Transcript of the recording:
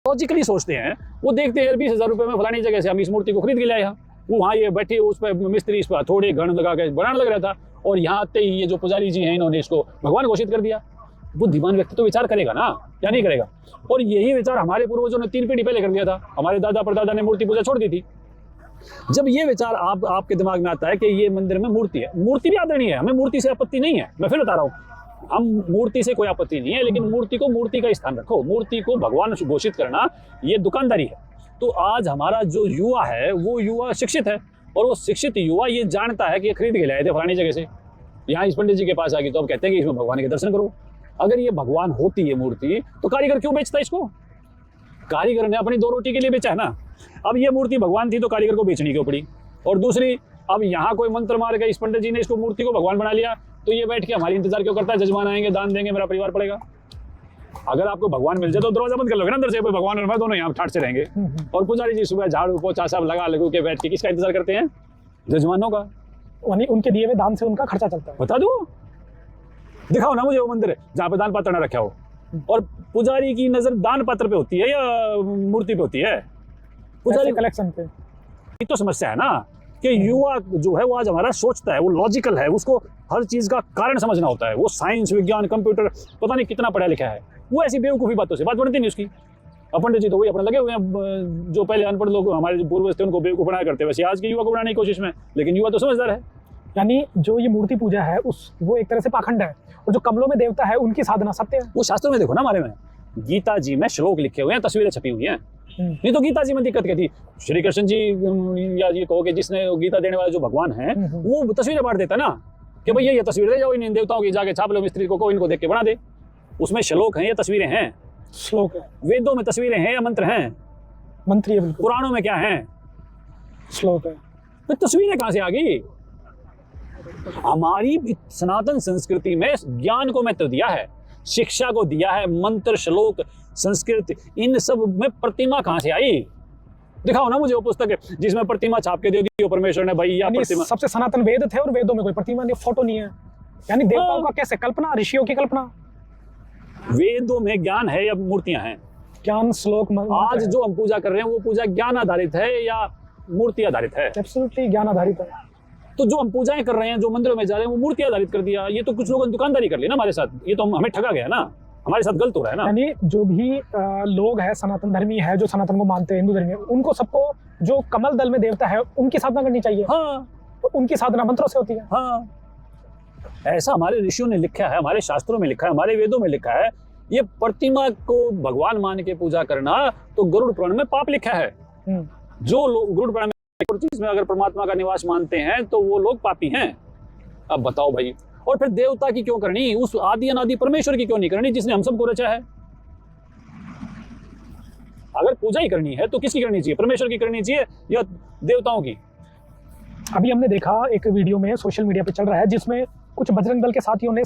Logically सोचते हैं, वो देखते हैं 20,000 रुपये में फलानी जगह से हम इस मूर्ति को खरीद के लाए यहाँ, वो वहाँ ये बैठे उस पर मिस्त्री इस पर थोड़े घण लगा के बनाने लग रहा था, और यहाँ आते ही ये जो पुजारी जी हैं इन्होंने इसको भगवान घोषित कर दिया। बुद्धिमान व्यक्ति तो विचार करेगा ना, या नहीं करेगा? और यही विचार हमारे पूर्वजों ने 3 पीढ़ी पहले कर दिया था। हमारे दादा परदादा ने मूर्ति पूजा छोड़ दी थी। जब ये विचार आपके दिमाग में आता है कि ये मंदिर में मूर्ति है, मूर्ति भी आदरणीय है, हमें मूर्ति से आपत्ति नहीं है, मैं फिर बता रहा हूँ, हम मूर्ति से कोई आपत्ति नहीं है, लेकिन मूर्ति को मूर्ति का स्थान रखो। मूर्ति को भगवान घोषित करना ये दुकानदारी है। तो आज हमारा जो युवा है वो युवा शिक्षित है, और वो शिक्षित युवा ये जानता है कि ये खरीद के लाए थे फलानी जगह से, यहाँ इस पंडित जी के पास आ गई तो अब कहते हैं कि इसमें भगवान के दर्शन करो। अगर ये भगवान होती है मूर्ति तो कारीगर क्यों बेचता है इसको? कारीगर ने अपनी 2 रोटी के लिए बेचा है ना। अब ये मूर्ति भगवान थी तो कारीगर को बेचनी क्यों पड़ी? और दूसरी, अब यहाँ कोई मंत्र मार के इस पंडित जी ने इसको मूर्ति को भगवान बना लिया, तो ये बैठ के हमारी इंतजार क्यों करता है? जजमान आएंगे, दान देंगे, मेरा परिवार पड़ेगा। अगर आपको भगवान मिल जाए तो दरवाजा बंद कर लोगे ना अंदर से, भगवान और मैं दोनों यहाँ ठाट से रहेंगे। और पुजारी जी सुबह झाड़ू पोछा सब लगा लगू के बैठ के किसका इंतजार करते हैं? जजमानों का। उनके दिए हुए दान से उनका खर्चा चलता है। बता दो, दिखाओ ना मुझे वो मंदिर जहाँ पे दान पात्र न रखा हो। और पुजारी की नजर दान पात्र पे होती है या मूर्ति पे होती है? पुजारी कलेक्शन पे। ये तो समस्या है ना कि युवा जो है वो आज हमारा सोचता है, वो लॉजिकल है, उसको हर चीज का कारण समझना होता है। वो साइंस विज्ञान कंप्यूटर पता नहीं कितना पढ़ा लिखा है, वो ऐसी बेवकूफ़ी बातों से बात बनती नहीं उसकी। पंडित जी तो वही अपने लगे हुए हैं, जो पहले अनपढ़ लोग हमारे जो पूर्वज थे उनको बेवकूफ़ बनाया करते, वैसे आज के युवा को बनाने की कोशिश में, लेकिन युवा तो समझदार है। यानी जो ये मूर्ति पूजा है वो एक तरह से पाखंड है, और जो कमलों में देवता है उनकी साधना सत्य है। वो शास्त्रों में देखो ना, हमारे में गीता जी में श्लोक लिखे हुए हैं, तस्वीरें छपी हुई हैं। नहीं तो गीता जी में दिक्कत क्या थी? श्री कृष्ण जी या ये कहो कि जिसने गीता देने वाले जो भगवान है वो तस्वीरें बांट देता ना कि भैया ये तस्वीर दे जाओ इन देवताओं की, जाके छाप लो मिस्त्री को इनको देख के बना दे। उसमें श्लोक हैं या तस्वीरें हैं? श्लोक है। वेदों में तस्वीरें हैं या मंत्र हैं? मंत्र है बिल्कुल। पुराणों में क्या है? श्लोक है। तो तस्वीरें कहाँ से आ गई? हमारी सनातन संस्कृति में ज्ञान को महत्व दिया है, शिक्षा को दिया है। मंत्र, श्लोक, संस्कृत, इन सब में प्रतिमा कहाँ से आई? दिखाओ ना मुझे वो पुस्तक जिसमें प्रतिमा छाप के दे दी हो परमेश्वर ने, भाई या प्रतिमा। सबसे सनातन वेद थे और वेदों में कोई प्रतिमा नहीं, फोटो नहीं है। यानी देवताओं का कैसे कल्पना, ऋषियों की कल्पना। वेदों में ज्ञान है या मूर्तियां हैं? ज्ञान, श्लोक, आज जो हम पूजा कर रहे हैं वो पूजा ज्ञान आधारित है या मूर्ति आधारित है? एब्सोल्युटली ज्ञान आधारित है। तो जो हम पूजाएं कर रहे हैं, जो मंदिरों में जा रहे हैं, वो मूर्ति आधारित कर दिया। ये तो कुछ लोगों ने दुकानदारी कर ली ना हमारे साथ, ये तो हमें ठगा गया ना, हमारे साथ गलत हो रहा है ना। यानी जो भी लोग हैं सनातन धर्मी है, जो सनातन को मानते हैं, हिंदू धर्मी, उनको सबको जो कमल दल में देवता है उनकी साधना करनी चाहिए। हाँ, तो उनकी साधना मंत्रों से होती है। हाँ, ऐसा हमारे ऋषियों ने लिखा है, हमारे शास्त्रों में लिखा है, हमारे वेदों में लिखा है। ये प्रतिमा को भगवान मान के पूजा करना तो गरुड़ पुराण में पाप लिखा है। जो लोग गरुड़ पुराण में चीज में अगर परमात्मा का निवास मानते हैं तो वो लोग पापी हैं। अब बताओ भाई, और फिर देवता की क्यों करनी? उस आदि अनादि परमेश्वर की क्यों नहीं करनी जिसने हम सबको रचा है? अगर पूजा ही करनी है तो किसकी करनी चाहिए? परमेश्वर की करनी चाहिए या देवताओं की? अभी हमने देखा एक वीडियो में सोशल मीडिया पे चल रहा है जिसमें कुछ बजरंग दल के साथियों ने